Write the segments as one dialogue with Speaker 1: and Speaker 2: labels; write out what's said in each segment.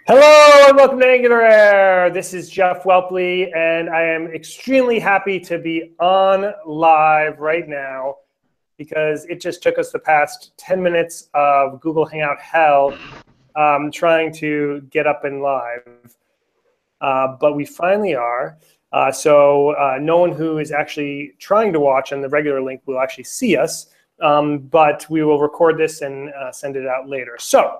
Speaker 1: Hello and welcome to AngularAir. This is Jeff Welpley, and I am extremely happy to be on live right now because it just took us the past 10 minutes of Google Hangout hell trying to get up and live. But we finally are. So no one who is actually trying to watch on the regular link will actually see us, but we will record this and send it out later. So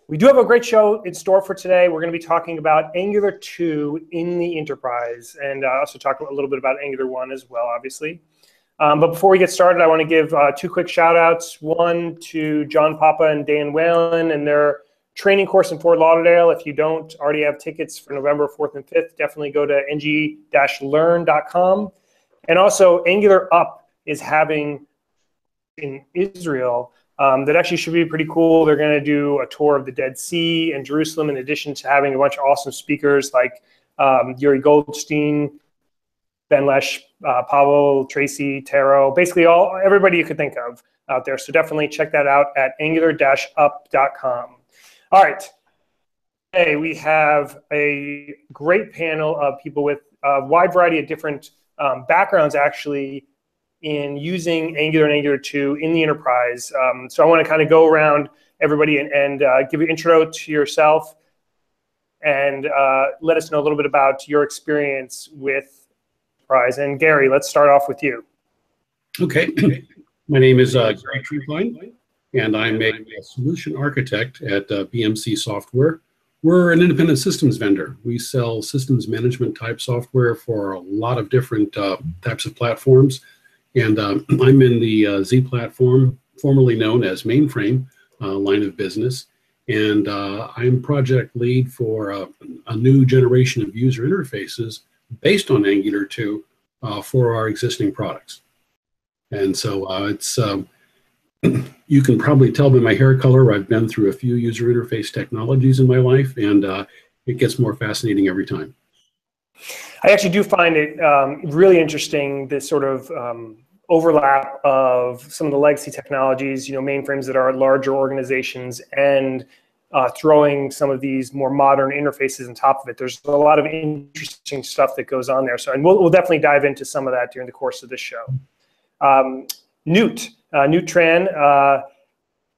Speaker 1: we do have a great show in store for today. We're going to be talking about Angular 2 in the enterprise, and also talk a little bit about Angular 1 as well, obviously. But before we get started, I want to give two quick shout outs. One to John Papa and Dan Whalen and their training course in Fort Lauderdale. If you don't already have tickets for November 4th and 5th, definitely go to ng-learn.com. And also, Angular Up is having in Israel that actually should be pretty cool. They're going to do a tour of the Dead Sea and Jerusalem, in addition to having a bunch of awesome speakers like Yuri Goldstein, Ben Lesh, Pavel, Tracy, Taro, basically everybody you could think of out there. So definitely check that out at angular-up.com. All right. Today we have a great panel of people with a wide variety of different backgrounds, actually, in using Angular and Angular 2 in the enterprise. So I want to kind of go around everybody and give you an intro to yourself and let us know a little bit about your experience with enterprise. And Gary, let's start off with you.
Speaker 2: Okay. My name is Gary Truefline, and I'm a solution architect at BMC Software. We're an independent systems vendor. We sell systems management type software for a lot of different types of platforms. And I'm in the Z platform, formerly known as mainframe, line of business. And I'm project lead for a new generation of user interfaces based on Angular 2 for our existing products. And so it's, you can probably tell by my hair color, I've been through a few user interface technologies in my life, and it gets more fascinating every time.
Speaker 1: I actually do find it really interesting, this sort of overlap of some of the legacy technologies, mainframes that are larger organizations, and throwing some of these more modern interfaces on top of it. There's a lot of interesting stuff that goes on there. So, and we'll definitely dive into some of that during the course of this show. Newt Tran,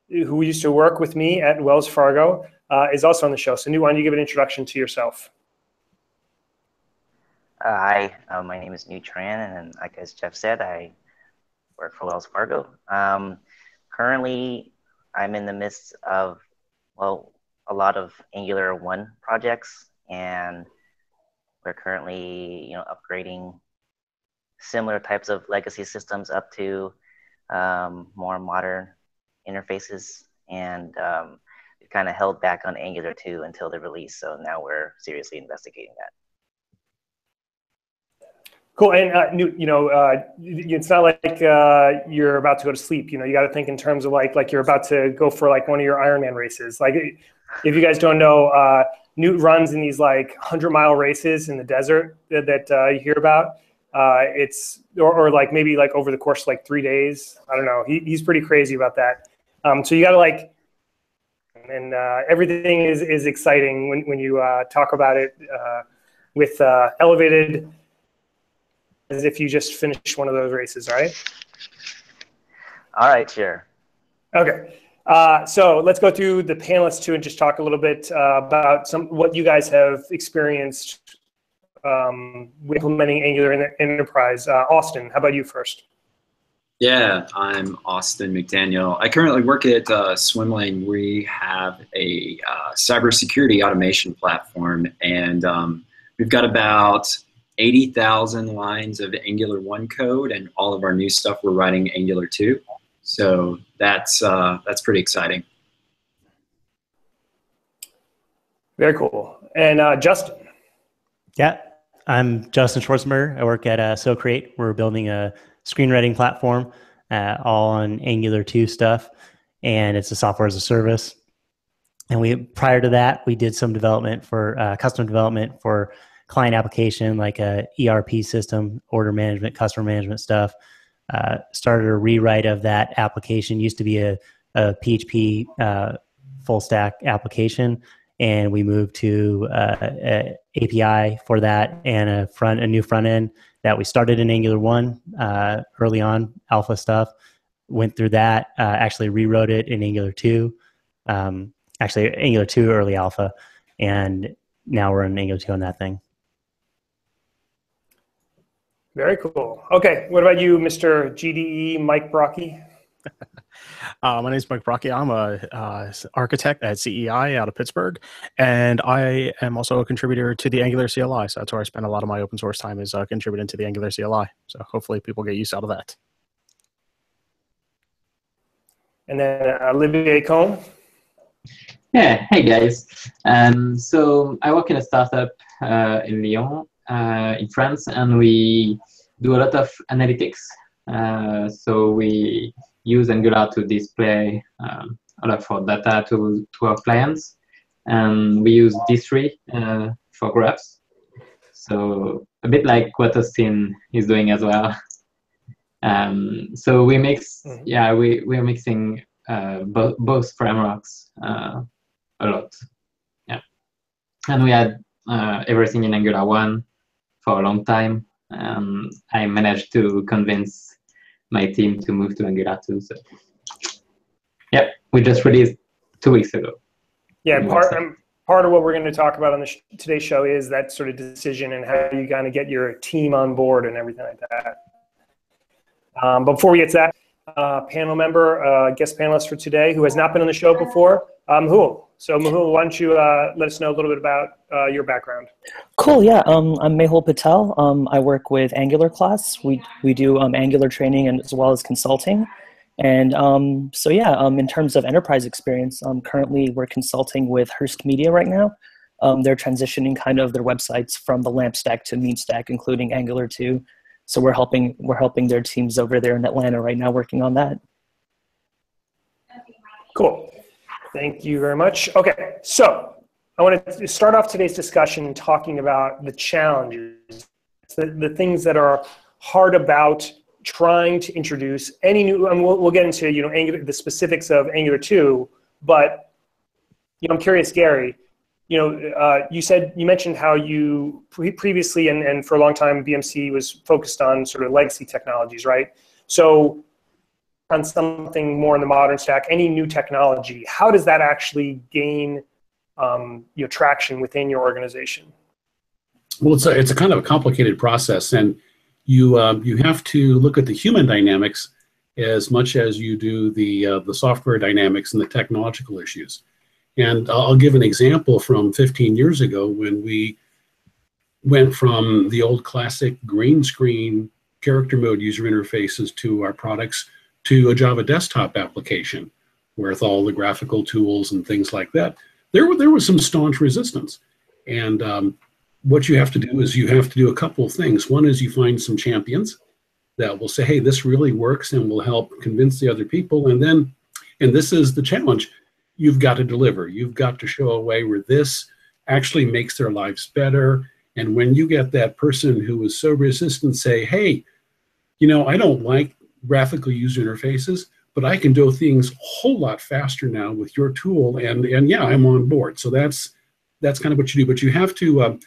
Speaker 1: who used to work with me at Wells Fargo, is also on the show. So Newt, why don't you give an introduction to yourself?
Speaker 3: Hi, my name is Newt Tran, and like as Jeff said, I work for Wells Fargo. Currently, I'm in the midst of, a lot of Angular 1 projects, and we're currently, upgrading similar types of legacy systems up to more modern interfaces, and we kind of held back on Angular 2 until the release, so now we're seriously investigating that.
Speaker 1: Cool. And Newt, it's not like you're about to go to sleep. You got to think in terms of like you're about to go for like one of your Ironman races. Like, if you guys don't know, Newt runs in these like 100-mile races in the desert that you hear about. Or like maybe like over the course of like 3 days. I don't know. He's pretty crazy about that. So you got to and everything is exciting when you talk about it with elevated, as if you just finished one of those races, right?
Speaker 3: All right, sure.
Speaker 1: Okay. So let's go through the panelists too and just talk a little bit about what you guys have experienced with implementing Angular in the enterprise. Austin, how about you first?
Speaker 4: Yeah, I'm Austin McDaniel. I currently work at Swimlane. We have a cybersecurity automation platform, and we've got about 80,000 lines of Angular 1 code, and all of our new stuff we're writing Angular 2. So that's pretty exciting.
Speaker 1: Very cool. And Justin.
Speaker 5: Yeah, I'm Justin Schwarzenberger. I work at SoCreate. We're building a screenwriting platform, all on Angular 2 stuff, and it's a software as a service. And prior to that, we did some development for custom development for client application, like a ERP system, order management, customer management stuff. Started a rewrite of that application. Used to be a PHP full stack application, and we moved to a API for that and a new front end that we started in Angular 1 early on, alpha stuff. Went through that, actually rewrote it in Angular 2, actually Angular 2 early alpha, and now we're in Angular 2 on that thing.
Speaker 1: Very cool. Okay, what about you, Mr. GDE Mike Brocky?
Speaker 6: My name is Mike Brocky. I'm a architect at CEI out of Pittsburgh, and I am also a contributor to the Angular CLI. So that's where I spend a lot of my open source time, is contributing to the Angular CLI. So hopefully people get use out of that.
Speaker 1: And then Olivier Cohn.
Speaker 7: Yeah, hey guys. So I work in a startup in Lyon, in France, and we do a lot of analytics. So we use Angular to display a lot of our data to our clients, and we use D3 for graphs. So a bit like what Austin is doing as well. So we mix, we're mixing both frameworks a lot. Yeah, and we had everything in Angular 1 for a long time. I managed to convince my team to move to Angular 2. So yeah, we just released 2 weeks ago.
Speaker 1: Yeah, part of what we're going to talk about on today's show is that sort of decision and how you kind of get your team on board and everything like that. But before we get to that, panel member, guest panelist for today, who has not been on the show before, Mehul. So Mehul, why don't you let us know a little bit about your background?
Speaker 8: Cool, yeah. I'm Mehul Patel. I work with Angular class. We do Angular training and as well as consulting. And so yeah, in terms of enterprise experience, currently we're consulting with Hearst Media right now. They're transitioning kind of their websites from the LAMP stack to Mean stack, including Angular 2. So we're helping their teams over there in Atlanta right now working on that.
Speaker 1: Cool. Thank you very much. Okay, so I want to start off today's discussion talking about the challenges, the things that are hard about trying to introduce any new, and we'll get into Angular, the specifics of Angular 2, but I'm curious, Gary, you mentioned how you previously and for a long time BMC was focused on sort of legacy technologies, right? So on something more in the modern stack, any new technology, how does that actually gain traction within your organization?
Speaker 2: Well, it's a kind of a complicated process, and you have to look at the human dynamics as much as you do the software dynamics and the technological issues. And I'll give an example from 15 years ago when we went from the old classic green screen character mode user interfaces to our products to a Java desktop application with all the graphical tools and things like that. There was some staunch resistance. And what you have to do is you have to do a couple of things. One is you find some champions that will say, hey, this really works and will help convince the other people. And then, and this is the challenge, you've got to deliver. You've got to show a way where this actually makes their lives better. And when you get that person who is so resistant say, hey, I don't like graphical user interfaces, but I can do things a whole lot faster now with your tool, and yeah, I'm on board. So that's kind of what you do. But you have to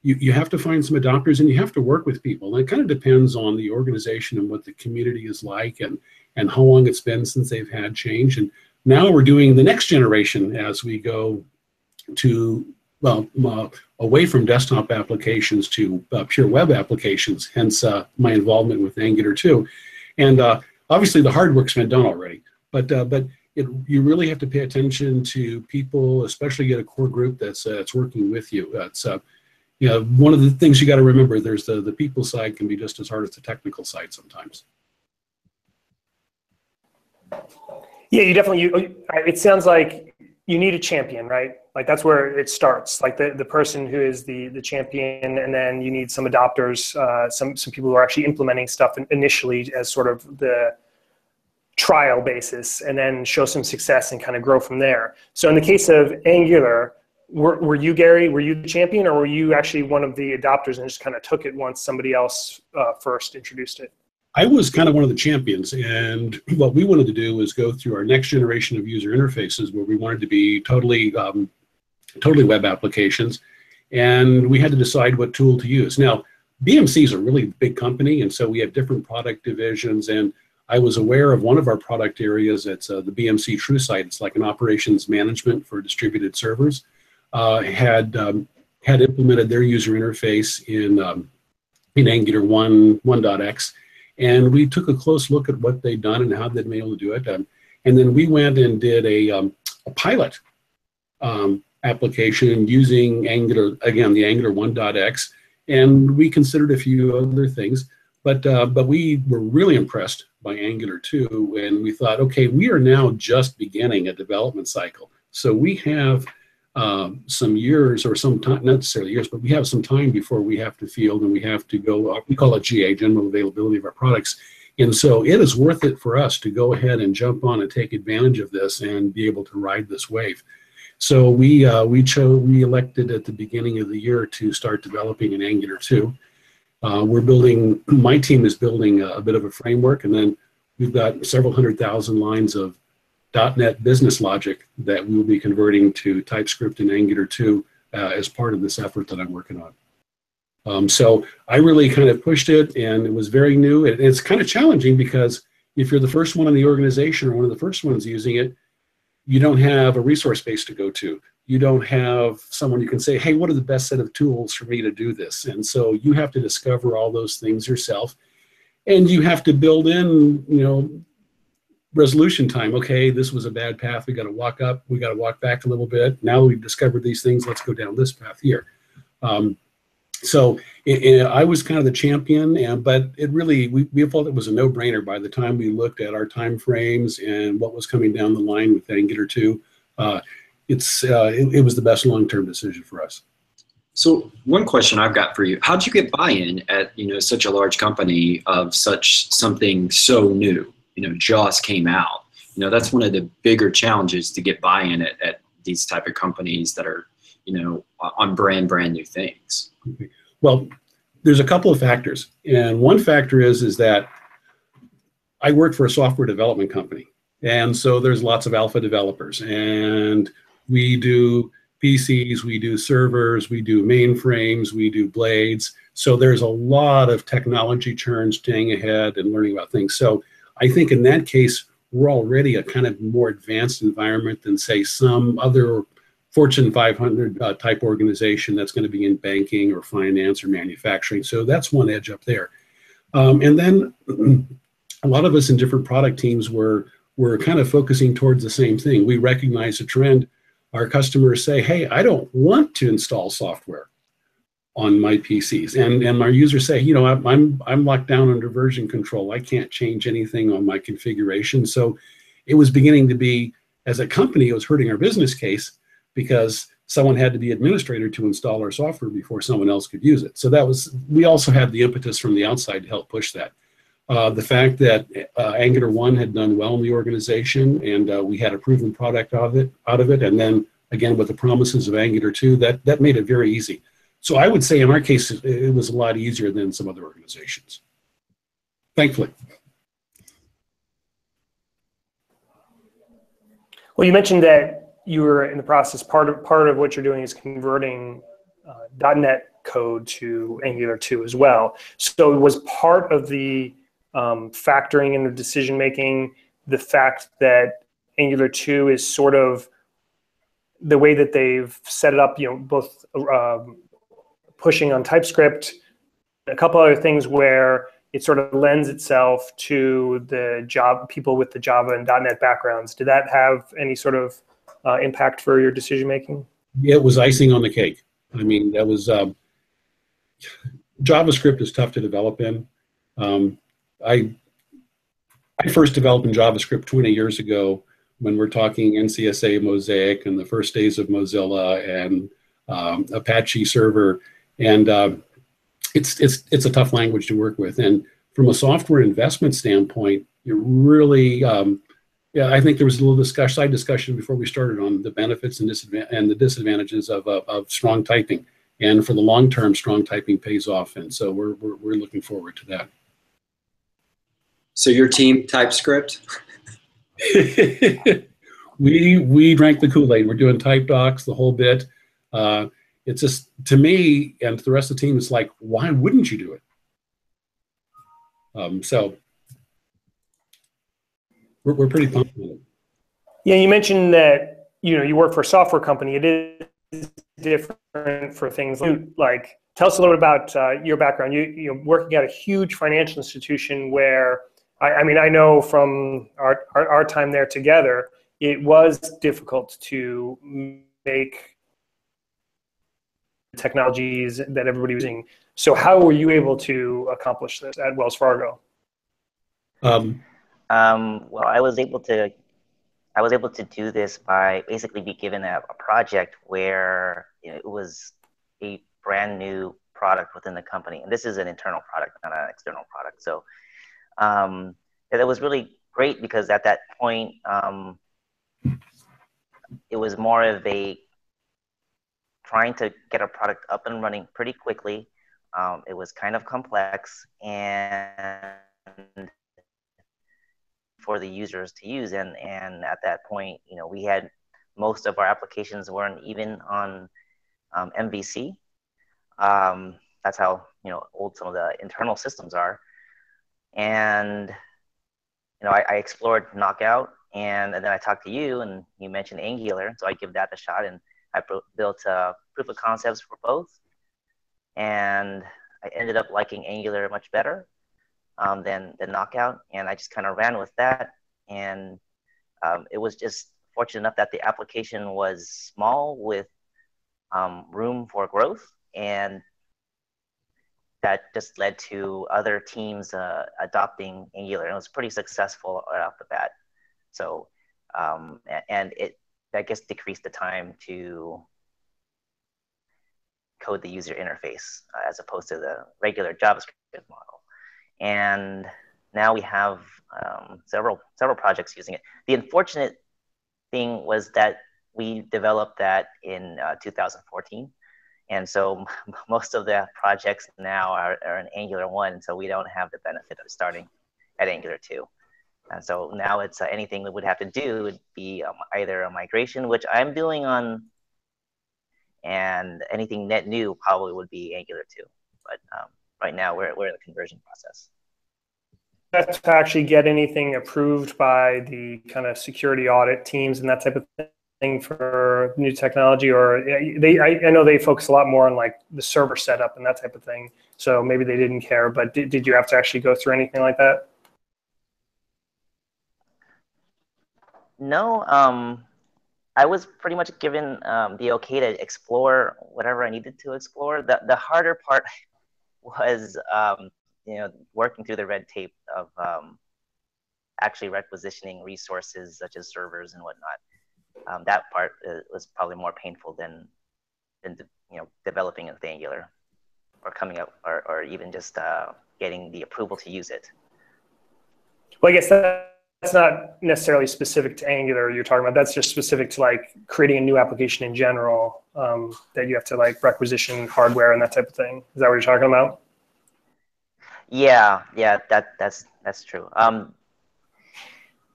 Speaker 2: you have to find some adopters, and you have to work with people. And it kind of depends on the organization and what the community is like, and how long it's been since they've had change. And now we're doing the next generation as we go to away from desktop applications to pure web applications. Hence my involvement with Angular 2. And obviously the hard work's been done already, but you really have to pay attention to people, especially get a core group that's working with you. It's one of the things you got to remember. There's the people side can be just as hard as the technical side sometimes.
Speaker 1: Yeah, you definitely. It sounds like you need a champion, right? Like that's where it starts. Like the person who is the champion, and then you need some adopters, some people who are actually implementing stuff initially as sort of the trial basis, and then show some success and kind of grow from there. So in the case of Angular, were you, Gary, were you the champion, or were you actually one of the adopters and just kind of took it once somebody else first introduced it?
Speaker 2: I was kind of one of the champions, and what we wanted to do was go through our next generation of user interfaces where we wanted to be totally totally web applications. And we had to decide what tool to use. Now, BMC is a really big company, and so we have different product divisions. And I was aware of one of our product areas. It's the BMC TrueSite. It's like an operations management for distributed servers. Had implemented their user interface in Angular 1.x, and we took a close look at what they'd done and how they'd been able to do it. And then we went and did a pilot application using Angular, again, the Angular 1.x, and we considered a few other things, but we were really impressed by Angular 2, and we thought, okay, we are now just beginning a development cycle. So we have some years, or some time, not necessarily years, but we have some time before we have to field, and we have to go, we call it GA, general availability of our products. And so it is worth it for us to go ahead and jump on and take advantage of this and be able to ride this wave. So we elected at the beginning of the year to start developing in Angular 2. We're building, my team is building a bit of a framework, and then we've got several 100,000 lines of .NET business logic that we will be converting to TypeScript in Angular 2 as part of this effort that I'm working on. So I really kind of pushed it, and it was very new. It's kind of challenging because if you're the first one in the organization or one of the first ones using it, you don't have a resource base to go to. You don't have someone you can say, hey, what are the best set of tools for me to do this? And so you have to discover all those things yourself. And you have to build in, resolution time. Okay, this was a bad path. We got to walk up. We got to walk back a little bit. Now we've discovered these things. Let's go down this path here. So I was kind of the champion, but it really, we felt it was a no-brainer by the time we looked at our time frames and what was coming down the line with Angular 2. It was the best long-term decision for us.
Speaker 4: So one question I've got for you: how'd you get buy-in at such a large company of something so new? JAWS came out. That's one of the bigger challenges, to get buy-in at these type of companies that are on brand new things.
Speaker 2: Well, there's a couple of factors, and one factor is that I work for a software development company, and so there's lots of alpha developers, and we do PCs, we do servers, we do mainframes, we do blades. So there's a lot of technology churn, staying ahead and learning about things. So I think in that case, we're already a kind of more advanced environment than, say, some other Fortune 500 type organization that's going to be in banking or finance or manufacturing. So that's one edge up there. And then a lot of us in different product teams were kind of focusing towards the same thing. We recognize a trend. Our customers say, hey, I don't want to install software on my PCs. And our users say, I'm locked down under version control. I can't change anything on my configuration. So it was beginning to be, as a company, it was hurting our business case, because someone had to be administrator to install our software before someone else could use it. So we also had the impetus from the outside to help push that. The fact that Angular 1 had done well in the organization, and we had a proven product out of it, and then again with the promises of Angular 2, that made it very easy. So I would say in our case, it was a lot easier than some other organizations, thankfully.
Speaker 1: Well, you mentioned that you were in the process, part of what you're doing is converting .NET code to Angular 2 as well. So was part of the factoring in the decision making the fact that Angular 2 is sort of the way that they've set it up, both pushing on TypeScript, a couple other things where it sort of lends itself to the people with the Java and .NET backgrounds. Did that have any sort of impact for your decision making?
Speaker 2: It was icing on the cake. I mean, that was JavaScript is tough to develop in. I first developed in JavaScript 20 years ago, when we're talking NCSA Mosaic and the first days of Mozilla and Apache Server, and it's a tough language to work with. And from a software investment standpoint, it really I think there was a little side discussion before we started on the benefits and the disadvantages of strong typing. And for the long term, strong typing pays off, and so we're looking forward to that.
Speaker 4: So your team TypeScript?
Speaker 2: we drank the Kool-Aid. We're doing type docs, the whole bit. It's just, to me and to the rest of the team, it's like, why wouldn't you do it? So we're pretty pumped with it.
Speaker 1: Yeah, you mentioned that you work for a software company. It is different for things like. Tell us a little bit about your background. You're working at a huge financial institution where, I mean, I know from our time there together, it was difficult to make technologies that everybody was using. So how were you able to accomplish this at Wells Fargo?
Speaker 3: Well, I was able to do this by basically be given a project where it was a brand new product within the company, and this is an internal product, not an external product. So it was really great because at that point, it was more of a trying to get a product up and running pretty quickly. It was kind of complex and for the users to use, and at that point, we had most of our applications weren't even on MVC. That's how old some of the internal systems are, and I explored Knockout, and then I talked to you, and you mentioned Angular, so I give that a shot, and I built proof of concepts for both, and I ended up liking Angular much better than Knockout, and I just kind of ran with that, and it was just fortunate enough that the application was small with room for growth, and that just led to other teams adopting Angular, and it was pretty successful right off the bat. So, and it, I guess, decreased the time to code the user interface as opposed to the regular JavaScript model. And now we have several projects using it. The unfortunate thing was that we developed that in 2014. And so most of the projects now are in Angular 1, so we don't have the benefit of starting at Angular 2. And so now it's anything that would have to do would be either a migration, which I'm doing on, and anything net new probably would be Angular 2. But right now we're in the conversion process.
Speaker 1: That's to actually get anything approved by the kind of security audit teams and that type of thing for new technology, or I know they focus a lot more on like the server setup and that type of thing. So maybe they didn't care, but did you have to actually go through anything like that?
Speaker 3: No, I was pretty much given the okay to explore whatever I needed to explore. The harder part was working through the red tape of actually requisitioning resources such as servers and whatnot. That part was probably more painful than developing with Angular, or coming up, or even just getting the approval to use it.
Speaker 1: Well, I guess that's not necessarily specific to Angular you're talking about. That's just specific to like creating a new application in general, that you have to like requisition hardware and that type of thing. Is that what you're talking about?
Speaker 3: Yeah, that's true.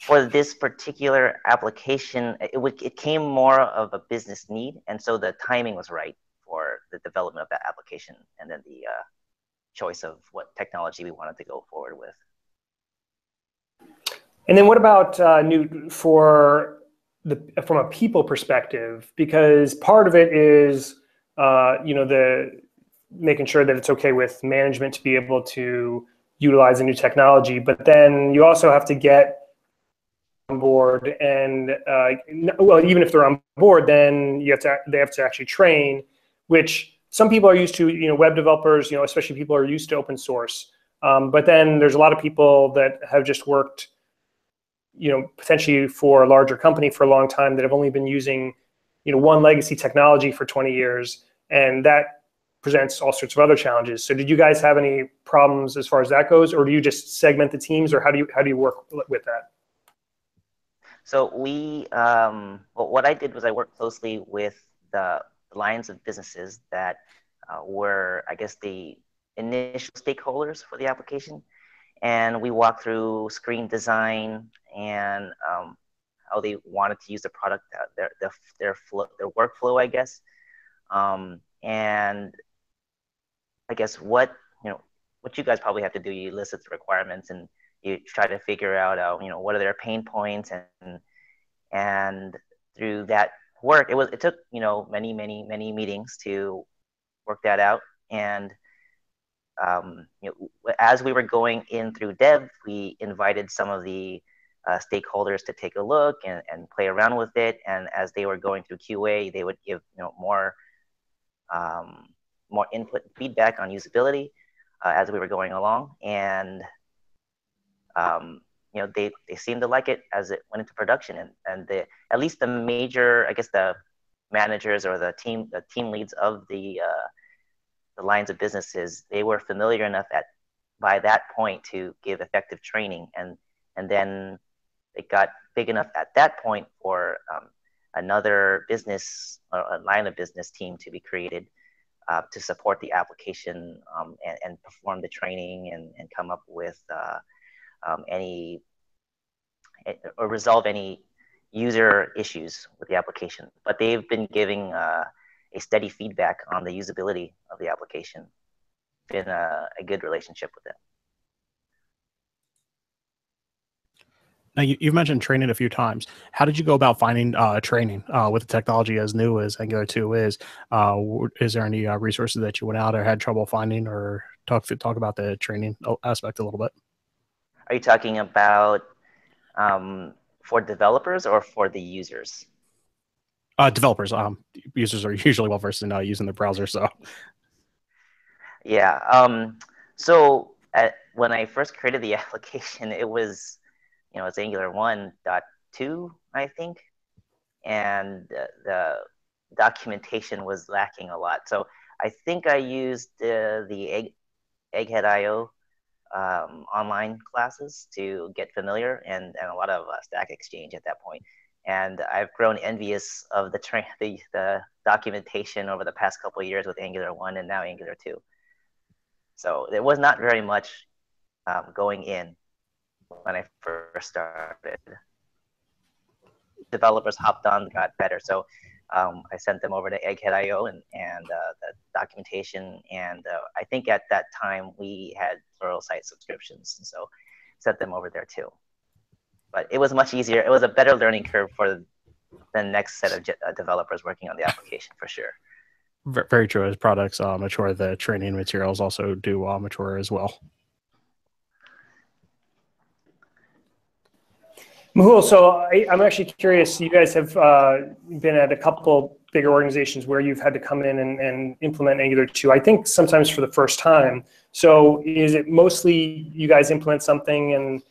Speaker 3: For this particular application, it came more of a business need, and so the timing was right for the development of that application, and then the choice of what technology we wanted to go forward with.
Speaker 1: And then what about Newt, from a people perspective? Because part of it is the making sure that it's okay with management to be able to utilize a new technology, but then you also have to get on board, and well, even if they're on board, then they have to actually train, which some people are used to. Web developers, especially people who are used to open source. But then there's a lot of people that have just worked, potentially for a larger company for a long time, that have only been using, one legacy technology for 20 years, and that presents all sorts of other challenges. So did you guys have any problems as far as that goes, or do you just segment the teams, or how do you work with that?
Speaker 3: So well, what I did was I worked closely with the lines of businesses that were, I guess, the initial stakeholders for the application. And we walked through screen design and how they wanted to use the product, their workflow, I guess. And I guess what you guys probably have to do, you elicit the requirements and you try to figure out, what are their pain points, and through that work, it took many meetings to work that out. And as we were going in through dev, we invited some of the stakeholders to take a look and play around with it. And as they were going through QA, they would give more input and feedback on usability as we were going along. And they seemed to like it as it went into production. And at least the major, I guess, the managers or the team leads of the lines of businesses, they were familiar enough by that point to give effective training, and then it got big enough at that point for another business or a line of business team to be created to support the application and perform the training and come up with any or resolve any user issues with the application. But they've been giving a steady feedback on the usability of the application. Been a good relationship with them.
Speaker 6: Now, you've mentioned training a few times. How did you go about finding training with the technology as new as Angular 2 is? Is there any resources that you went out or had trouble finding, or talk about the training aspect a little bit?
Speaker 3: Are you talking about for developers or for the users?
Speaker 6: Developers. Users are usually well versed in using the browser. So,
Speaker 3: yeah. So when I first created the application, it was it's Angular 1.2, I think, and the documentation was lacking a lot. So I think I used the Egghead.io online classes to get familiar, and a lot of Stack Exchange at that point. And I've grown envious of the documentation over the past couple of years with Angular 1 and now Angular 2. So there was not very much going in when I first started. Developers hopped on, got better. So I sent them over to Egghead.io and the documentation. And I think at that time we had Pluralsight subscriptions. And so sent them over there too. But it was much easier. It was a better learning curve for the next set of developers working on the application, for sure.
Speaker 6: Very true. As products mature, the training materials also do mature as well.
Speaker 1: Mehul, so I'm actually curious, you guys have been at a couple bigger organizations where you've had to come in and implement Angular 2, I think sometimes for the first time. So is it mostly you guys implement something and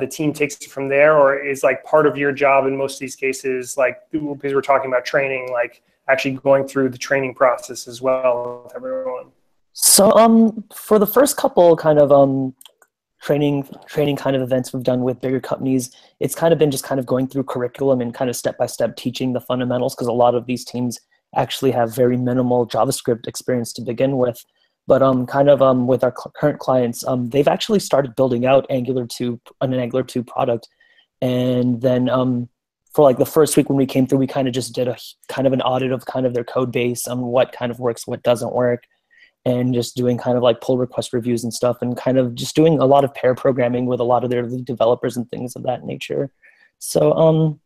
Speaker 1: the team takes it from there, or is like part of your job in most of these cases, like because we're talking about training, like actually going through the training process as well with everyone?
Speaker 8: So for the first couple kind of training kind of events we've done with bigger companies, it's kind of been just kind of going through curriculum and kind of step-by-step teaching the fundamentals, because a lot of these teams actually have very minimal JavaScript experience to begin with. But kind of with our current clients, they've actually started building out an Angular 2 product. And then for like the first week when we came through, we kind of just did a kind of an audit of kind of their code base on what kind of works, what doesn't work, and just doing kind of like pull request reviews and stuff, and kind of just doing a lot of pair programming with a lot of their lead developers and things of that nature. So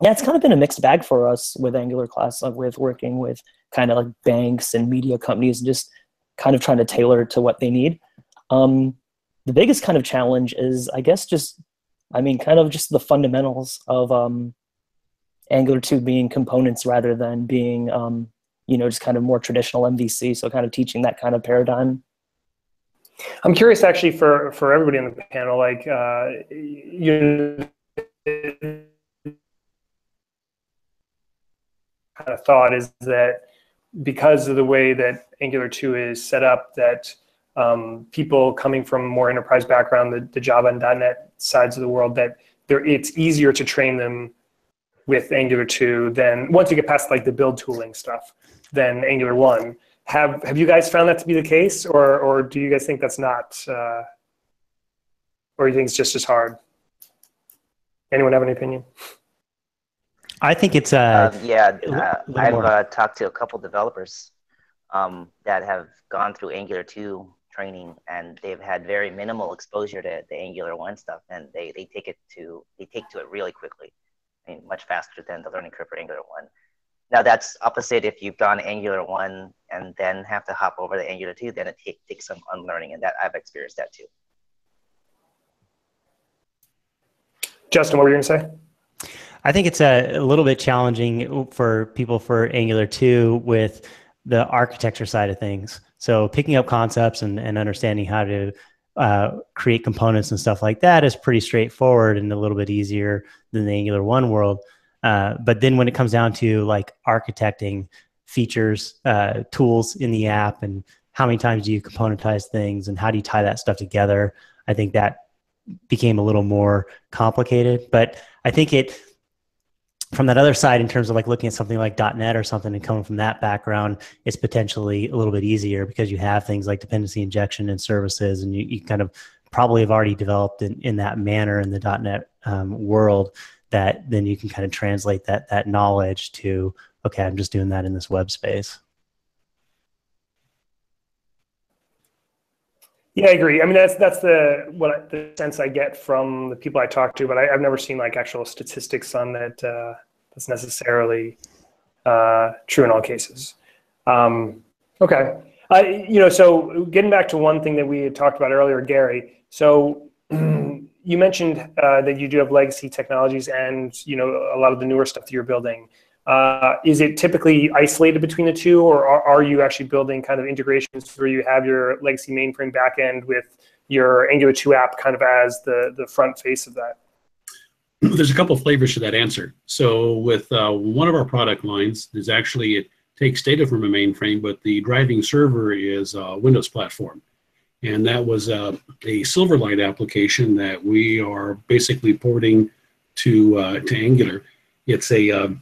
Speaker 8: yeah, it's kind of been a mixed bag for us with Angular class, with working with kind of like banks and media companies, and just kind of trying to tailor to what they need. The biggest kind of challenge is, I guess, kind of just the fundamentals of Angular 2 being components rather than being, just kind of more traditional MVC. So kind of teaching that kind of paradigm.
Speaker 1: I'm curious actually for everybody on the panel, like, kind of thought is that because of the way that Angular 2 is set up, that people coming from more enterprise background, the Java and .NET sides of the world, that it's easier to train them with Angular 2 than once you get past like the build tooling stuff than Angular 1. Have you guys found that to be the case, or do you guys think that's not, or you think it's just as hard? Anyone have any opinion?
Speaker 5: I think it's
Speaker 3: I've talked to a couple developers that have gone through Angular 2 training, and they've had very minimal exposure to the Angular 1 stuff, and they take to it really quickly. I mean, much faster than the learning curve for Angular 1. Now that's opposite if you've done Angular 1 and then have to hop over to Angular 2, then it takes some unlearning, and that I've experienced that too.
Speaker 1: Justin, what were you going to say?
Speaker 5: I think it's a little bit challenging for people for Angular 2 with the architecture side of things. So picking up concepts and understanding how to create components and stuff like that is pretty straightforward and a little bit easier than the Angular 1 world. But then when it comes down to like architecting features, tools in the app, and how many times do you componentize things and how do you tie that stuff together, I think that became a little more complicated. But I think from that other side, in terms of like looking at something like .NET or something and coming from that background, it's potentially a little bit easier because you have things like dependency injection and services, and you kind of probably have already developed in that manner in the .NET world, that then you can kind of translate that knowledge to, okay, I'm just doing that in this web space.
Speaker 1: Yeah, I agree. I mean, that's the sense I get from the people I talk to, but I've never seen like actual statistics on that. That's necessarily true in all cases. Okay, so getting back to one thing that we had talked about earlier, Gary. So you mentioned that you do have legacy technologies and a lot of the newer stuff that you're building. Is it typically isolated between the two, or are you actually building kind of integrations where you have your legacy mainframe backend with your Angular 2 app kind of as the front face of that?
Speaker 2: There's a couple of flavors to that answer. So with one of our product lines, there's actually, it takes data from a mainframe, but the driving server is a Windows platform. And that was a Silverlight application that we are basically porting to Angular. It's a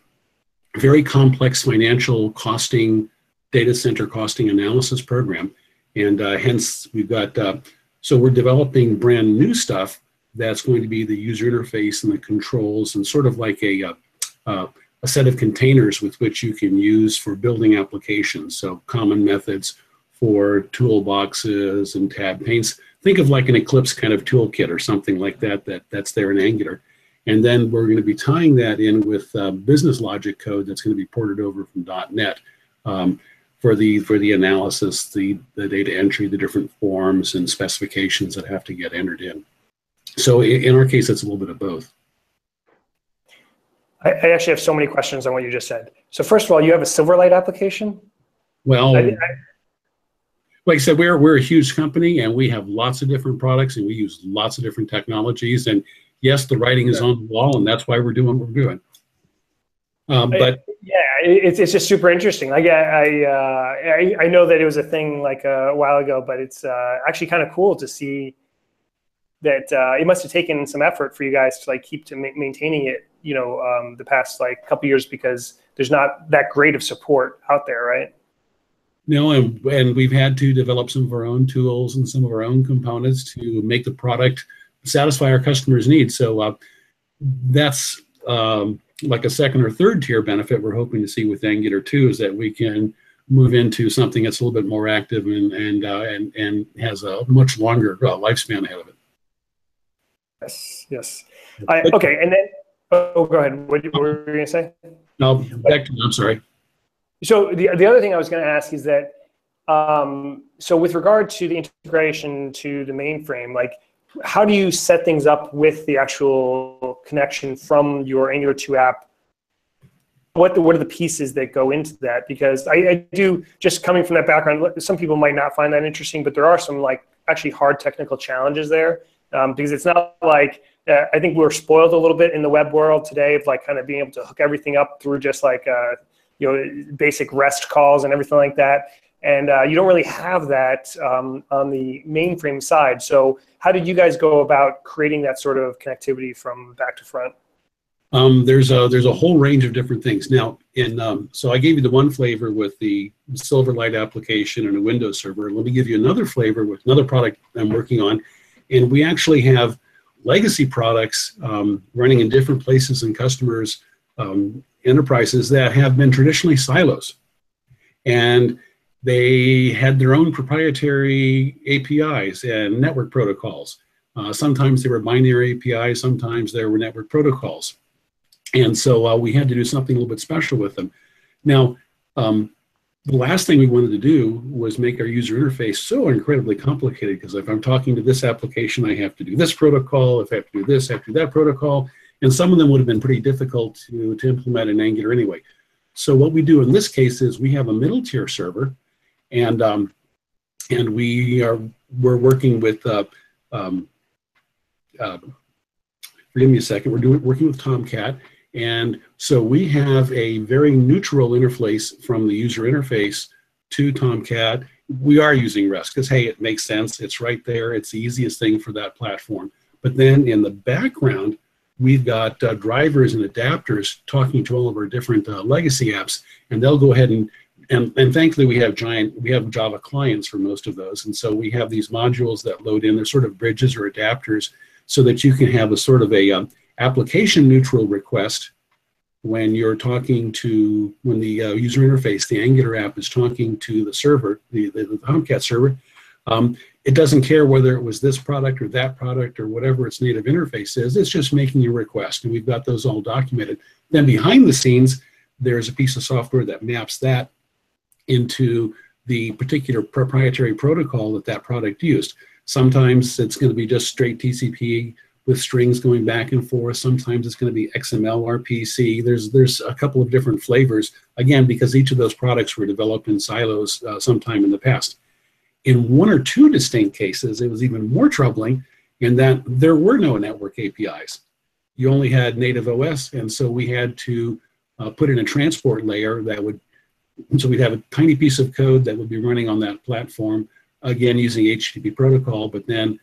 Speaker 2: very complex financial costing, data center costing analysis program. And hence we've got, so we're developing brand new stuff that's going to be the user interface and the controls and sort of like a set of containers with which you can use for building applications. So common methods for toolboxes and tab panes. Think of like an Eclipse kind of toolkit or something like that, that's there in Angular. And then we're going to be tying that in with business logic code that's going to be ported over from .NET for the analysis, the data entry, the different forms and specifications that have to get entered in. So in our case, it's a little bit of both.
Speaker 1: I actually have so many questions on what you just said. So first of all, you have a Silverlight application?
Speaker 2: Well, like I said, we're a huge company and we have lots of different products and we use lots of different technologies. And yes, the writing is on the wall, and that's why we're doing what we're doing. But
Speaker 1: yeah, it's just super interesting. Like I know that it was a thing like a while ago, but it's actually kind of cool to see that it must have taken some effort for you guys to like keep maintaining it, the past like couple years, because there's not that great of support out there, right?
Speaker 2: No, and we've had to develop some of our own tools and some of our own components to make the product satisfy our customers' needs. So that's like a second or third tier benefit we're hoping to see with Angular 2 is that we can move into something that's a little bit more active and has a much longer lifespan ahead of it.
Speaker 1: Yes. Okay, and then go ahead. What were you going to say?
Speaker 2: No, back to you. I'm sorry.
Speaker 1: So the other thing I was going to ask is that so with regard to the integration to the mainframe, like, how do you set things up with the actual connection from your Angular 2 app? What are the pieces that go into that? Because I do, just coming from that background, some people might not find that interesting, but there are some like actually hard technical challenges there, because it's not like, I think we're spoiled a little bit in the web world today of like kind of being able to hook everything up through just like basic REST calls and everything like that. And you don't really have that on the mainframe side. So how did you guys go about creating that sort of connectivity from back to front?
Speaker 2: There's a whole range of different things. Now, so I gave you the one flavor with the Silverlight application and a Windows server. Let me give you another flavor with another product I'm working on. And we actually have legacy products running in different places and customers' enterprises that have been traditionally silos. And they had their own proprietary APIs and network protocols. Sometimes they were binary APIs, sometimes they were network protocols. And so we had to do something a little bit special with them. Now, the last thing we wanted to do was make our user interface so incredibly complicated, because if I'm talking to this application, I have to do this protocol. If I have to do this, I have to do that protocol. And some of them would have been pretty difficult to implement in Angular anyway. So what we do in this case is we have a middle tier server, and we're working with forgive me a second. We're working with Tomcat, and so we have a very neutral interface from the user interface to Tomcat. We are using REST because, hey, it makes sense. It's right there. It's the easiest thing for that platform. But then in the background, we've got drivers and adapters talking to all of our different legacy apps, and they'll go ahead and thankfully we have Java clients for most of those, and so we have these modules that load in. They're sort of bridges or adapters, so that you can have a sort of a application neutral request when you're talking to, when the user interface, the Angular app, is talking to the server, the Tomcat server. It doesn't care whether it was this product or that product or whatever its native interface is. It's just making a request, and we've got those all documented. Then behind the scenes, there's a piece of software that maps that into the particular proprietary protocol that that product used. Sometimes it's going to be just straight TCP with strings going back and forth. Sometimes it's going to be XML RPC. There's a couple of different flavors, again, because each of those products were developed in silos sometime in the past. In one or two distinct cases, it was even more troubling in that there were no network APIs. You only had native OS, and so we had to put in a transport layer that would, so we'd have a tiny piece of code that would be running on that platform, again, using HTTP protocol, but then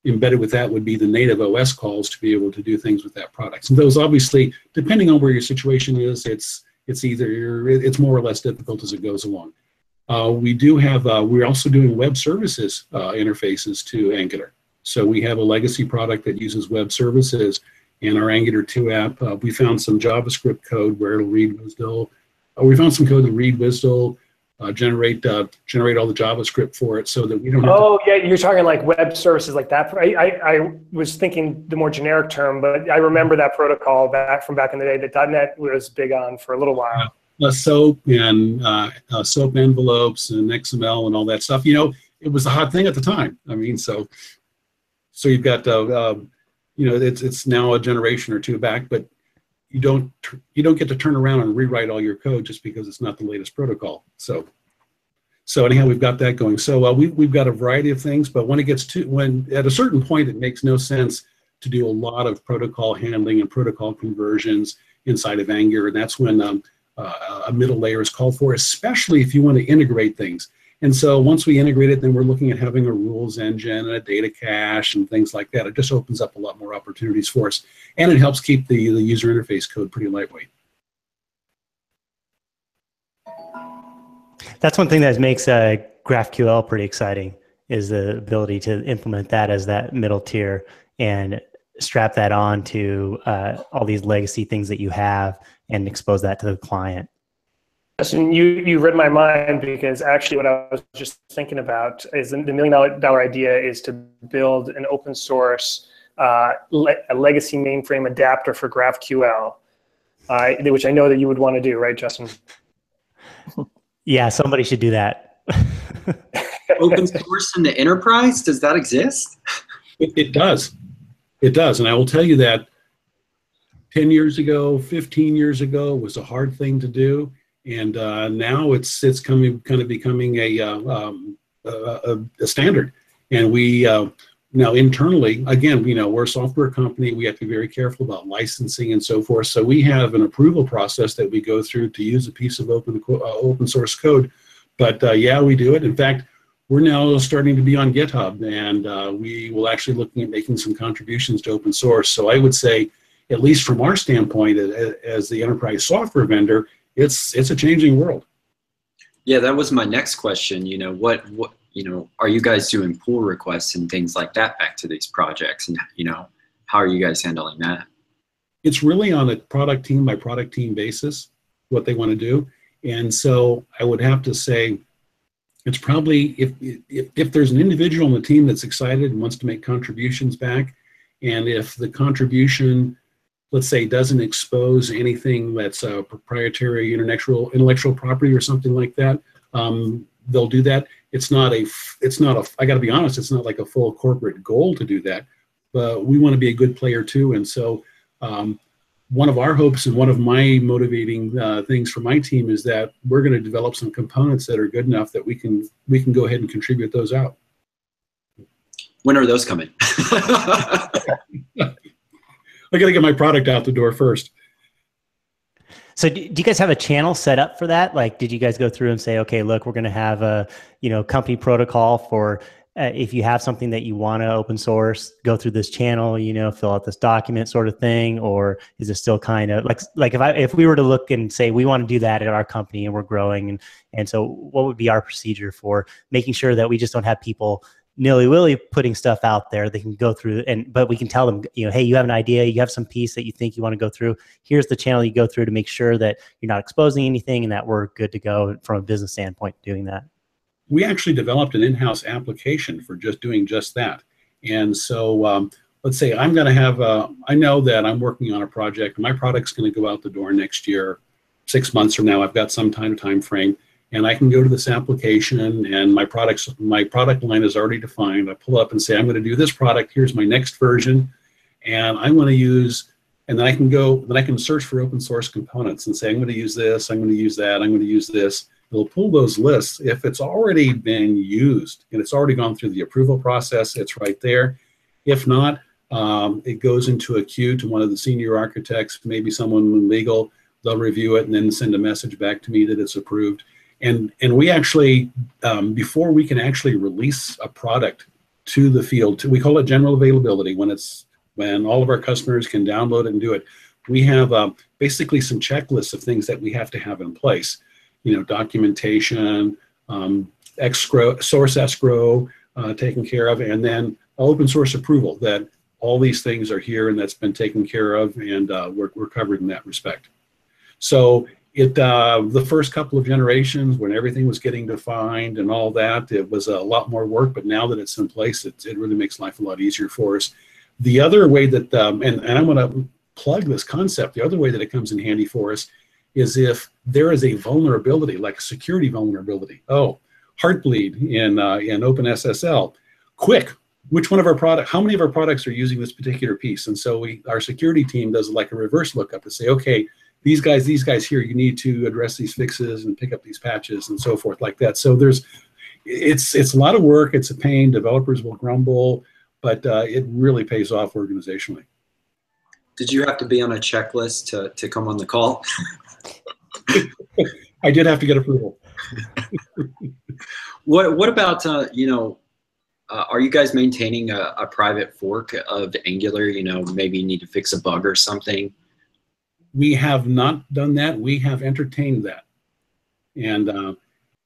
Speaker 2: embedded with that would be the native OS calls to be able to do things with that product. And those, obviously, depending on where your situation is, it's more or less difficult as it goes along. We do have, we're also doing web services interfaces to Angular. So we have a legacy product that uses web services. In our Angular 2 app, we found some JavaScript code where it'll read WSDL. We found some code to read WSDL, generate all the JavaScript for it, so that we don't have
Speaker 1: yeah, you're talking like web services like that. I was thinking the more generic term, but I remember that protocol back in the day that .NET was big on for a little while.
Speaker 2: SOAP and SOAP envelopes and XML and all that stuff. You know, it was a hot thing at the time. I mean, so you've got you know, it's now a generation or two back, but you don't get to turn around and rewrite all your code just because it's not the latest protocol. So anyhow, we've got that going. So we've got a variety of things, but when at a certain point, it makes no sense to do a lot of protocol handling and protocol conversions inside of Angular, and that's when a middle layer is called for, especially if you want to integrate things. And so once we integrate it, then we're looking at having a rules engine and a data cache and things like that. It just opens up a lot more opportunities for us, and it helps keep the user interface code pretty lightweight.
Speaker 5: That's one thing that makes GraphQL pretty exciting, is the ability to implement that as that middle tier and strap that on to all these legacy things that you have and expose that to the client.
Speaker 1: Justin, you read my mind, because actually what I was just thinking about is the $1 million idea is to build an open source a legacy mainframe adapter for GraphQL, which I know that you would want to do, right, Justin?
Speaker 5: Yeah, somebody should do that.
Speaker 4: Open source in the enterprise? Does that exist?
Speaker 2: It does. It does. And I will tell you that 10 years ago, 15 years ago, was a hard thing to do. And now it's kind of becoming a standard. And we now internally, again, you know, we're a software company. We have to be very careful about licensing and so forth. So we have an approval process that we go through to use a piece of open source code. But yeah, we do it. In fact, we're now starting to be on GitHub, and we will actually looking at making some contributions to open source. So I would say, at least from our standpoint as the enterprise software vendor, it's a changing world.
Speaker 4: Yeah, that was my next question. You know, what you know, are you guys doing pull requests and things like that back to these projects, and you know, how are you guys handling that?
Speaker 2: It's really on a product team by product team basis what they want to do. And so I would have to say it's probably, if there's an individual on the team that's excited and wants to make contributions back, and if the contribution, let's say, doesn't expose anything that's proprietary intellectual property or something like that, they'll do that. It's not a, I got to be honest, it's not like a full corporate goal to do that, but we want to be a good player too. And so one of our hopes and one of my motivating things for my team is that we're going to develop some components that are good enough that we can go ahead and contribute those out.
Speaker 4: When are those coming?
Speaker 2: I got to get my product out the door first.
Speaker 5: So do you guys have a channel set up for that? Like, did you guys go through and say, okay, look, we're going to have a, company protocol for if you have something that you want to open source, go through this channel, fill out this document sort of thing? Or is it still kind of like if we were to look and say, we want to do that at our company and we're growing. And so what would be our procedure for making sure that we just don't have people nilly-willy putting stuff out there? They can go through but we can tell them, hey, you have an idea, you have some piece that you think you want to go through. Here's the channel you go through to make sure that you're not exposing anything and that we're good to go from a business standpoint doing that.
Speaker 2: We actually developed an in-house application for doing just that. And so let's say I'm going to have, I know that I'm working on a project. My product's going to go out the door next year, 6 months from now. I've got some time frame. And I can go to this application and my product line is already defined. I pull up and say, I'm going to do this product. Here's my next version. And I'm going to use, and then I can search for open source components and say, I'm going to use this, I'm going to use that, I'm going to use this. It'll pull those lists. If it's already been used and it's already gone through the approval process, it's right there. If not, it goes into a queue to one of the senior architects, maybe someone in legal. They'll review it and then send a message back to me that it's approved. And we actually, before we can actually release a product to the field, we call it general availability, when all of our customers can download it and do it. We have basically some checklists of things that we have to have in place. Documentation, source escrow taken care of, and then open source approval that all these things are here and that's been taken care of, and we're covered in that respect. So the first couple of generations, when everything was getting defined and all that, it was a lot more work, but now that it's in place, it really makes life a lot easier for us. The other way that, and I'm going to plug this concept, the other way that it comes in handy for us is if there is a vulnerability, like a security vulnerability. Oh, Heartbleed in OpenSSL. Quick, which one of our products, how many of our products are using this particular piece? And so our security team does like a reverse lookup to say, okay, these guys here, you need to address these fixes and pick up these patches and so forth like that. So it's a lot of work, it's a pain, developers will grumble, but it really pays off organizationally.
Speaker 4: Did you have to be on a checklist to come on the call?
Speaker 2: I did have to get approval.
Speaker 4: What about, are you guys maintaining a private fork of Angular? Maybe you need to fix a bug or something?
Speaker 2: We have not done that. We have entertained that. And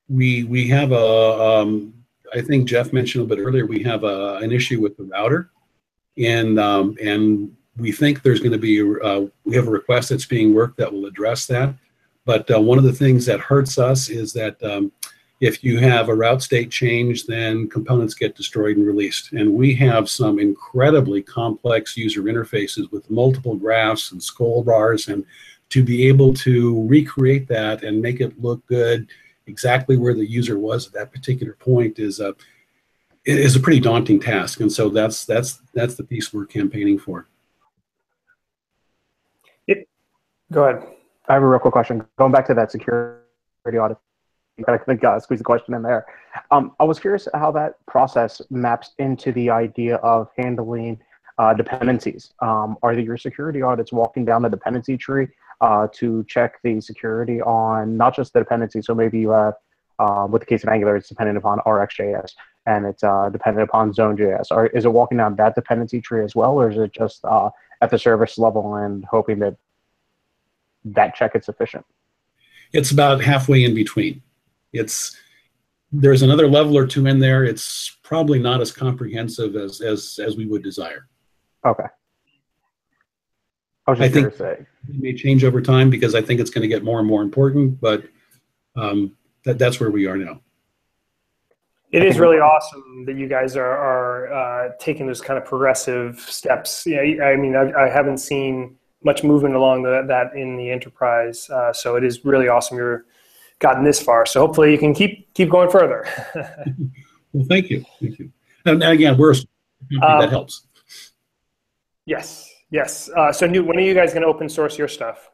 Speaker 2: we have I think Jeff mentioned a bit earlier, we have an issue with the router. And we think there's going to be, we have a request that's being worked that will address that. But one of the things that hurts us is that if you have a route state change, then components get destroyed and released. And we have some incredibly complex user interfaces with multiple graphs and scroll bars. And to be able to recreate that and make it look good exactly where the user was at that particular point is a pretty daunting task. And so that's the piece we're campaigning for.
Speaker 1: Go ahead.
Speaker 6: I have a real quick question. Going back to that security audit, you kind of squeeze a question in there. I was curious how that process maps into the idea of handling dependencies. Are your security audits walking down the dependency tree to check the security on not just the dependency? So maybe you have, with the case of Angular, it's dependent upon RxJS and it's dependent upon Zone.js. Or is it walking down that dependency tree as well, or is it just at the service level and hoping that that check is sufficient?
Speaker 2: It's about halfway in between. There's another level or two in there. It's probably not as comprehensive as we would desire.
Speaker 6: Okay. I was
Speaker 2: I
Speaker 6: just going
Speaker 2: think
Speaker 6: to say.
Speaker 2: it may change over time because I think it's going to get more and more important, but that's where we are now.
Speaker 1: It is really awesome that you guys are taking those kind of progressive steps. Yeah, I mean, I haven't seen much movement along that in the enterprise, so it is really awesome you're gotten this far. So hopefully you can keep going further.
Speaker 2: Well, thank you. And again, we're a company that helps.
Speaker 1: Yes. So when are you guys going to open source your stuff?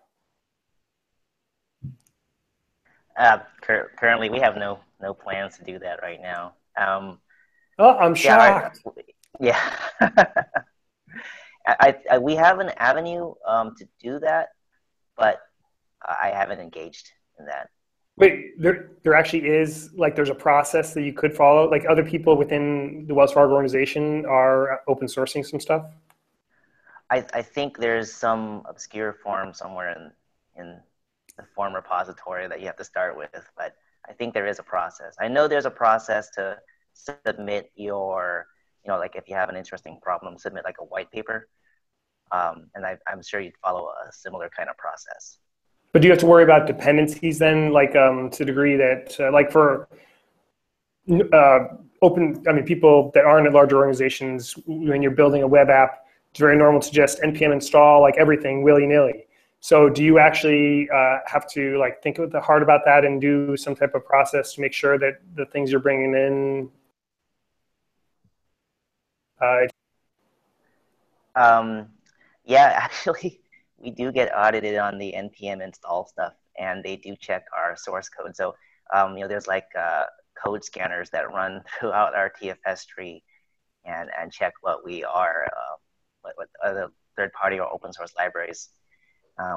Speaker 3: Currently, we have no plans to do that right now.
Speaker 1: Oh, I'm shocked.
Speaker 3: Yeah. We have an avenue to do that, but I haven't engaged in that.
Speaker 1: Wait, there actually is, like, there's a process that you could follow? Like, other people within the Wells Fargo organization are open sourcing some stuff?
Speaker 3: I think there's some obscure form somewhere in the form repository that you have to start with, but I think there is a process. I know there's a process to submit your, like if you have an interesting problem, submit like a white paper. And I'm sure you'd follow a similar kind of process.
Speaker 1: But do you have to worry about dependencies then, like to the degree that, like for people that aren't in larger organizations, when you're building a web app, it's very normal to just npm install like everything willy-nilly. So do you actually have to like think hard about that and do some type of process to make sure that the things you're bringing in?
Speaker 3: Yeah, actually, we do get audited on the npm install stuff, and they do check our source code. So there's like code scanners that run throughout our TFS tree and check what we are, what other third-party or open source libraries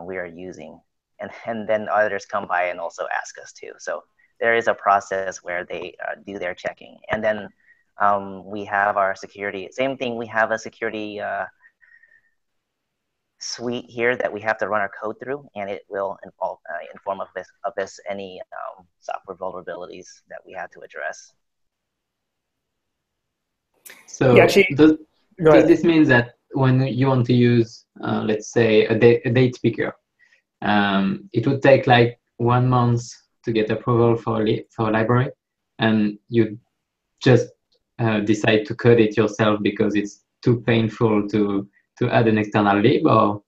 Speaker 3: we are using. And then others come by and also ask us too. So there is a process where they do their checking. And then we have our security, same thing, we have a security suite here that we have to run our code through, and it will inform of this any software vulnerabilities that we have to address.
Speaker 7: So
Speaker 1: Yeah, actually,
Speaker 7: does this mean that when you want to use, let's say, a date picker, it would take like 1 month to get approval for a library, and you just decide to code it yourself because it's too painful to add an external lib, or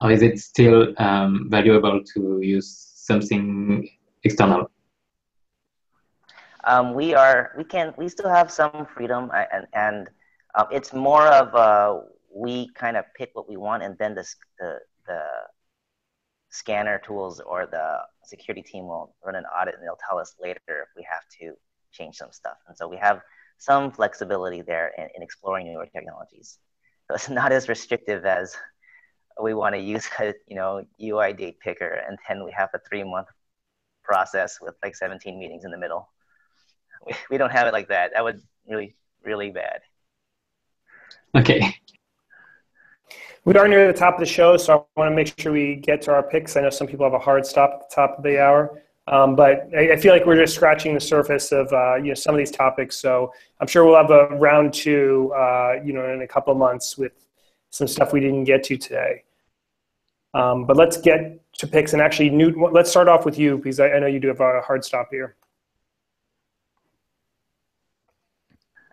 Speaker 7: is it still valuable to use something external?
Speaker 3: We still have some freedom, and it's more of we kind of pick what we want, and then the scanner tools or the security team will run an audit, and they'll tell us later if we have to change some stuff. And so we have some flexibility there in exploring newer technologies. So it's not as restrictive as we want to use a UI date picker, and then we have a 3-month process with like 17 meetings in the middle. We don't have it like that. That would really bad.
Speaker 7: Okay.
Speaker 1: We are near the top of the show, so I want to make sure we get to our picks. I know some people have a hard stop at the top of the hour, but I feel like we're just scratching the surface of some of these topics. So I'm sure we'll have a round 2, in a couple of months with some stuff we didn't get to today. But let's get to picks, and actually, Newt, let's start off with you because I know you do have a hard stop here.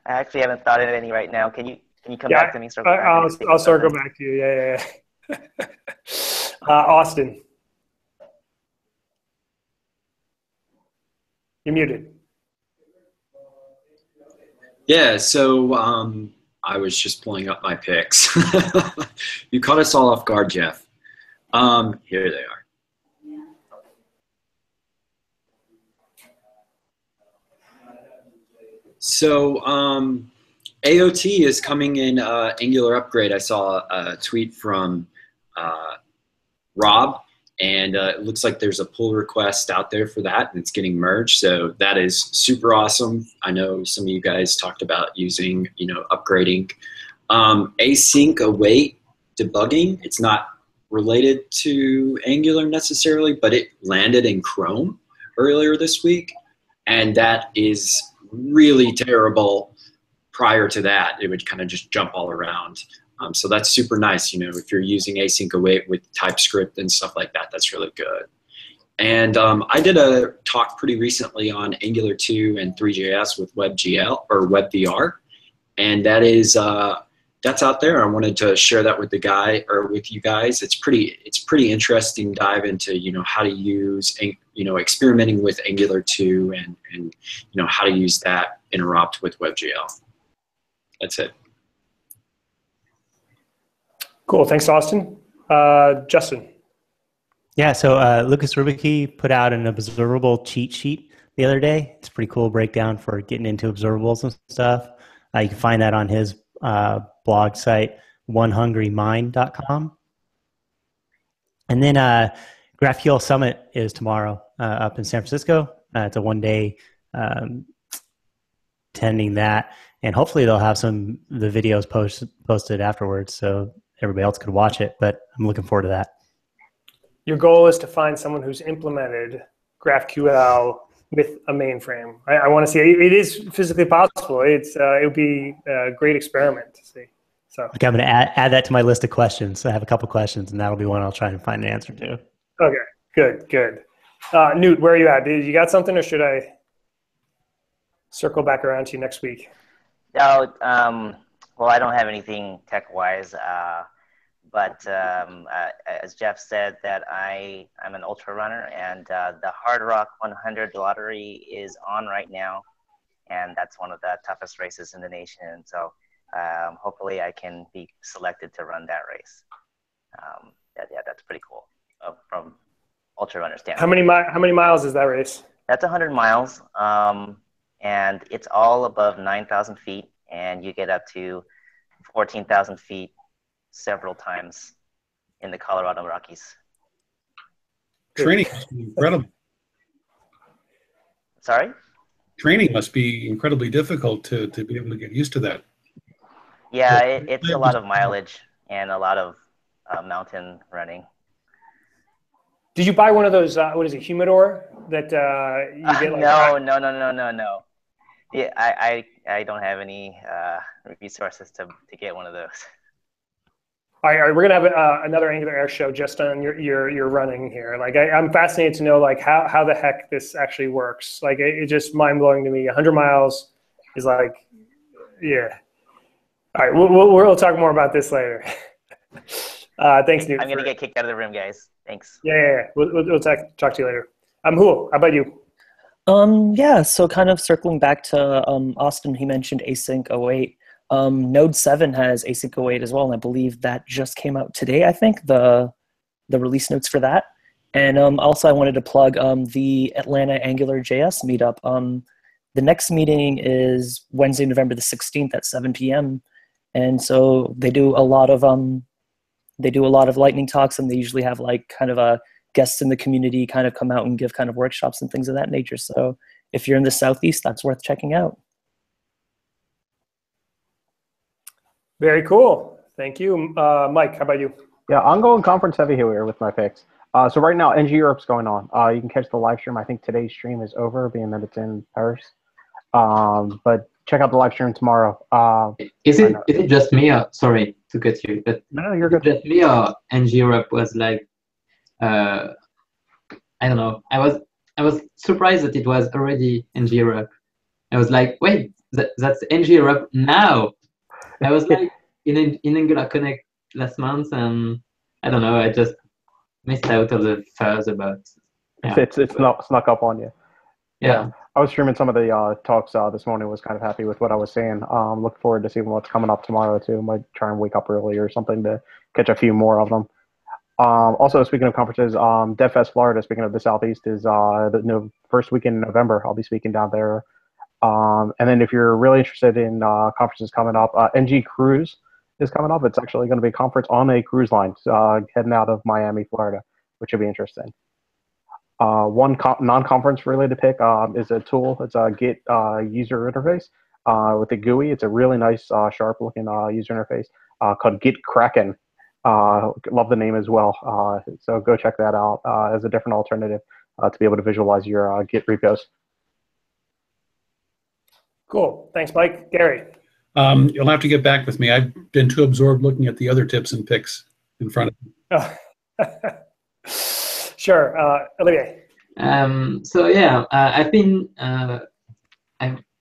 Speaker 3: I actually haven't thought of any right now. Can you come back to me?
Speaker 1: I'll circle back to you. Yeah. Austin, you're muted.
Speaker 4: Yeah, so I was just pulling up my picks. You caught us all off guard, Jeff. Here they are. So AOT is coming in Angular upgrade. I saw a tweet from Rob, and it looks like there's a pull request out there for that, and it's getting merged. So that is super awesome. I know some of you guys talked about using, upgrading async await debugging. It's not related to Angular necessarily, but it landed in Chrome earlier this week, and that is really terrible. Prior to that, it would kind of just jump all around. So that's super nice. If you're using async await with TypeScript and stuff like that, that's really good. And I did a talk pretty recently on Angular 2 and 3JS with WebGL or WebVR, and that is that's out there. I wanted to share that with with you guys. It's pretty interesting dive into how to use experimenting with Angular 2 and how to use that interrupt with WebGL. That's it.
Speaker 1: Cool. Thanks, Austin. Justin.
Speaker 5: Yeah, so Lucas Rubicki put out an observable cheat sheet the other day. It's a pretty cool breakdown for getting into observables and stuff. You can find that on his blog site, onehungrymind.com. And then GraphQL Summit is tomorrow up in San Francisco. It's a one-day attending that, and hopefully they'll have the videos posted afterwards so everybody else could watch it, but I'm looking forward to that.
Speaker 1: Your goal is to find someone who's implemented GraphQL with a mainframe. I want to see it. It is physically possible. It would be a great experiment to see. So
Speaker 5: okay, I'm going to add that to my list of questions. I have a couple questions, and that'll be one I'll try and find an answer to.
Speaker 1: Okay, good. Newt, where are you at? You got something, or should I circle back around to you next week?
Speaker 3: No, well, I don't have anything tech-wise. But as Jeff said, that I'm an ultra runner, and the Hard Rock 100 lottery is on right now, and that's one of the toughest races in the nation. So hopefully I can be selected to run that race. Yeah, that's pretty cool from ultra runner standpoint.
Speaker 1: How many miles is that race?
Speaker 3: That's 100 miles, and it's all above 9,000 feet, and you get up to 14,000 feet several times in the Colorado Rockies.
Speaker 2: Training must be incredible.
Speaker 3: Sorry?
Speaker 2: Training must be incredibly difficult to be able to get used to that.
Speaker 3: Yeah, it's a lot of mileage and a lot of mountain running.
Speaker 1: Did you buy one of those, what is it, humidor that you get?
Speaker 3: No. Yeah, I don't have any resources to get one of those.
Speaker 1: All right, we're gonna have another AngularAir show just on your running here. Like, I'm fascinated to know like how the heck this actually works. Like, it's just mind blowing to me. 100 miles is like, yeah. All right, we'll talk more about this later. Thanks, Newt.
Speaker 3: I'm gonna get kicked out of the room, guys. Thanks.
Speaker 1: Yeah. We'll talk to you later. Mehul, how about you?
Speaker 8: Yeah, so kind of circling back to Austin, he mentioned async await. Node 7 has async await as well, and I believe that just came out today, I think, the release notes for that. And also I wanted to plug the Atlanta AngularJS meetup. The next meeting is Wednesday, November the 16th at 7 p.m. And so they do a lot of lightning talks, and they usually have like kind of a guests in the community kind of come out and give kind of workshops and things of that nature. So if you're in the Southeast, that's worth checking out.
Speaker 1: Very cool. Thank you. Mike, how about you?
Speaker 6: Yeah, I'm going conference heavy here with my picks. So right now, NG Europe's going on. You can catch the live stream. I think today's stream is over, being that it's in Paris. But check out the live stream tomorrow.
Speaker 7: Is it just me? Sorry to cut you, but
Speaker 6: no, you're good.
Speaker 7: Just me or NG Europe was like, I don't know. I was surprised that it was already NG Europe. I was like, wait, that's NG Europe now. I was like in Angular Connect last month, and I don't know. I just missed out of the fuzz about.
Speaker 6: Yeah. It's snuck up on you.
Speaker 7: Yeah.
Speaker 6: I was streaming some of the talks this morning. Was kind of happy with what I was saying. Look forward to seeing what's coming up tomorrow too. Might try and wake up early or something to catch a few more of them. Also, speaking of conferences, DevFest Florida, speaking of the Southeast, is the first weekend in November. I'll be speaking down there. And then if you're really interested in conferences coming up, NG Cruise is coming up. It's actually going to be a conference on a cruise line heading out of Miami, Florida, which should be interesting. One non-conference related pick is a tool. It's a Git user interface with a GUI. It's a really nice, sharp-looking user interface called Git Kraken. Love the name as well. So go check that out as a different alternative to be able to visualize your Git repos.
Speaker 1: Cool. Thanks, Mike. Gary.
Speaker 2: You'll have to get back with me. I've been too absorbed looking at the other tips and picks in front of me.
Speaker 1: Sure, Olivier.
Speaker 7: So yeah, I've been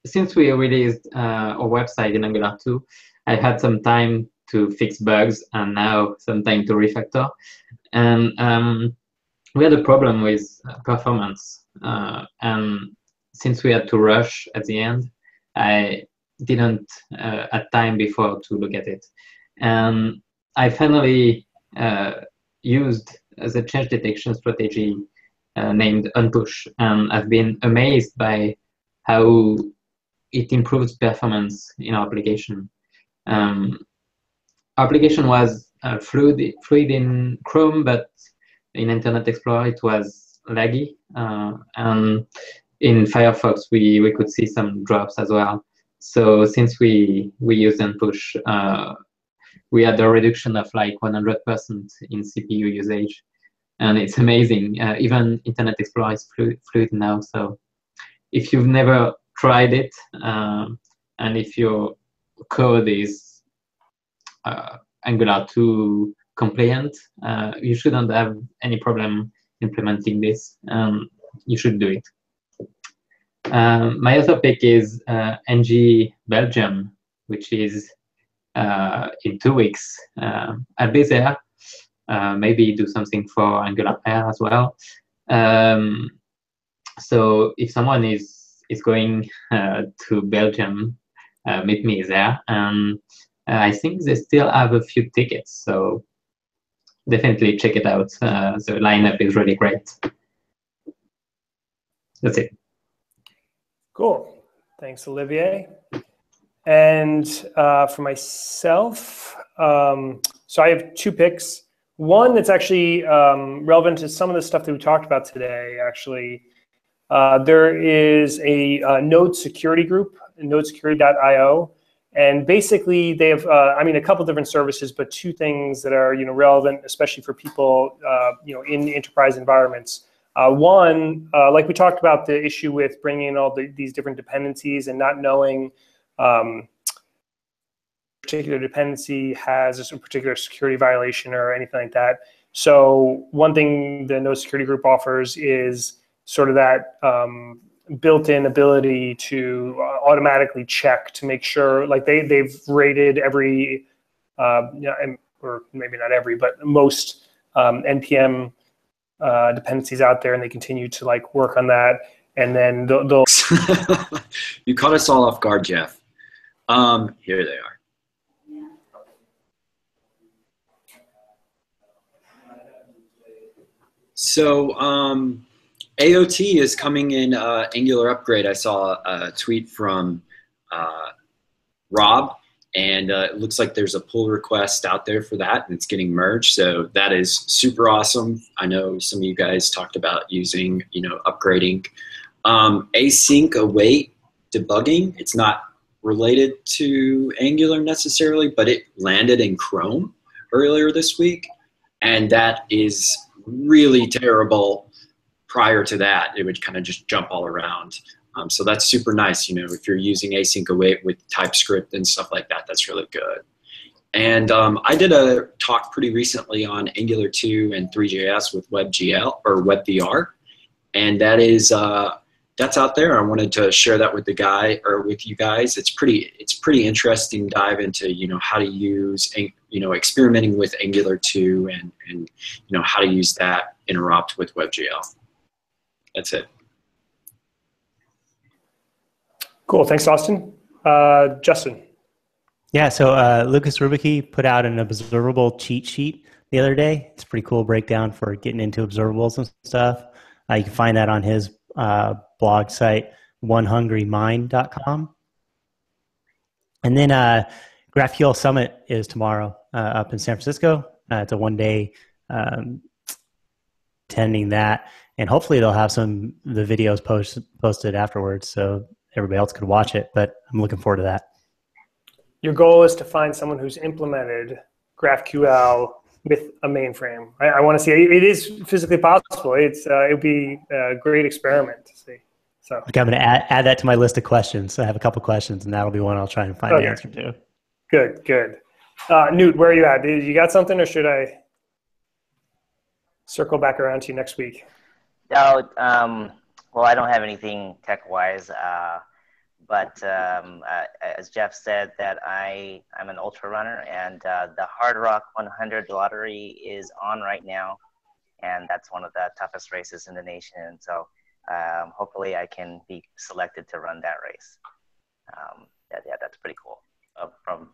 Speaker 7: since we released our website in Angular 2, I had some time to fix bugs and now some time to refactor. And we had a problem with performance. And since we had to rush at the end, I didn't have time before to look at it. And I finally used the change detection strategy named unpush, and I've been amazed by how it improves performance in our application. Our application was fluid in Chrome, but in Internet Explorer it was laggy, and in Firefox we could see some drops as well. So since we used unpush, we had a reduction of like 100% in CPU usage. And it's amazing. Even Internet Explorer is fluid now. So if you've never tried it, and if your code is Angular 2 compliant, you shouldn't have any problem implementing this. You should do it. My other pick is ng Belgium, which is in 2 weeks. I'll be there. Maybe do something for AngularAir as well. So if someone is going to Belgium, meet me there. And I think they still have a few tickets, so definitely check it out. The lineup is really great. That's it.
Speaker 1: Cool. Thanks, Olivier. And for myself, so I have 2 picks. One that's actually relevant to some of the stuff that we talked about today, actually. There is a node security group, nodesecurity.io, and basically they have, a couple different services, but 2 things that are, relevant, especially for people, in enterprise environments. One, like we talked about the issue with bringing in all these different dependencies and not knowing particular dependency has a particular security violation or anything like that. So one thing the Node Security Group offers is sort of that built-in ability to automatically check to make sure, like they've rated every, or maybe not every, but most NPM dependencies out there, and they continue to like work on that. And then they'll
Speaker 4: You caught us all off guard, Jeff. Here they are. So AOT is coming in Angular upgrade. I saw a tweet from Rob, and it looks like there's a pull request out there for that, and it's getting merged. So that is super awesome. I know some of you guys talked about using, upgrading. Async await debugging. It's not related to Angular necessarily, but it landed in Chrome earlier this week, and that is really terrible. Prior to that, it would kind of just jump all around. So that's super nice. If you're using async await with TypeScript and stuff like that, that's really good. And I did a talk pretty recently on Angular 2 and 3JS with WebGL or WebVR, and that is that's out there. I wanted to share that with with you guys. It's pretty interesting dive into how to use experimenting with Angular 2 and how to use that interrupt with WebGL. That's it.
Speaker 1: Cool. Thanks, Austin. Justin.
Speaker 5: Yeah, so Lucas Rubicki put out an observable cheat sheet the other day. It's a pretty cool breakdown for getting into observables and stuff. You can find that on his blog site, onehungrymind.com. And then GraphQL Summit is tomorrow up in San Francisco. It's a 1-day attending that. And hopefully they'll have some of the videos posted afterwards so everybody else could watch it. But I'm looking forward to that.
Speaker 1: Your goal is to find someone who's implemented GraphQL with a mainframe. I want to see it. It is physically possible. It would be a great experiment to So
Speaker 5: Okay, I'm going to add that to my list of questions. I have a couple questions, and that'll be one I'll try and find the answer to.
Speaker 1: Good, good. Newt, where are you at? You got something, or should I circle back around to you next week?
Speaker 3: Oh, well, I don't have anything tech-wise, but as Jeff said, that I'm an ultra runner, and the Hard Rock 100 lottery is on right now, and that's one of the toughest races in the nation. And so hopefully I can be selected to run that race. Yeah, that's pretty cool from